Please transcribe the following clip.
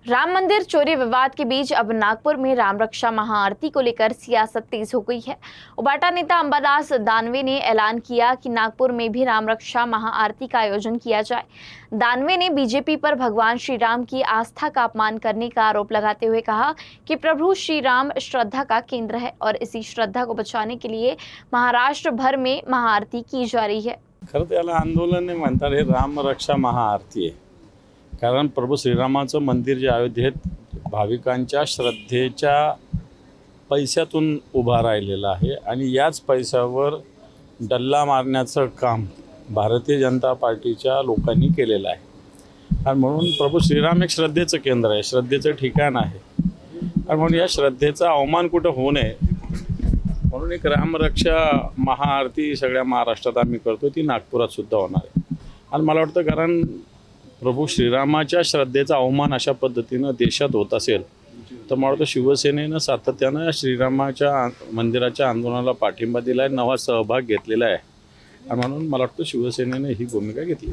राम मंदिर चोरी विवाद के बीच अब नागपुर में राम रक्षा महाआरती को लेकर सियासत तेज हो गई है। उबाटा नेता अंबादास दानवे ने ऐलान किया कि नागपुर में भी राम रक्षा महाआरती का आयोजन किया जाए। दानवे ने बीजेपी पर भगवान श्री राम की आस्था का अपमान करने का आरोप लगाते हुए कहा कि प्रभु श्री राम श्रद्धा का केंद्र है और इसी श्रद्धा को बचाने के लिए महाराष्ट्र भर में महाआरती की जा रही है। खरं त्याला आंदोलन नाही म्हणतात, हे राम रक्षा महाआरती आहे। कारण प्रभू श्रीरामाचं मंदिर जे अयोध्येत भाविकांच्या श्रद्धेच्या पैशातून उभा राहिलेलं आहे आणि याच पैशावर डल्ला मारण्याचं काम भारतीय जनता पार्टीच्या लोकांनी केलेलं आहे। आणि म्हणून प्रभू श्रीराम एक श्रद्धेचं केंद्र आहे, श्रद्धेचं ठिकाण आहे आणि म्हणून या श्रद्धेचा अवमान कुठं होऊ नये म्हणून एक रामरक्षा महाआरती सगळ्या महाराष्ट्रात आम्ही करतो, ती नागपुरात सुद्धा होणार आहे। आणि मला वाटतं कारण प्रभू श्रीरामाच्या श्रद्धेचा अवमान अशा पद्धतीनं देशात होत असेल तर मला वाटतं शिवसेनेनं सातत्यानं या श्रीरामाच्या मंदिराच्या आंदोलनाला पाठिंबा दिला आहे, नवा सहभाग घेतलेला आहे आणि म्हणून मला वाटतं शिवसेनेने ही भूमिका घेतली।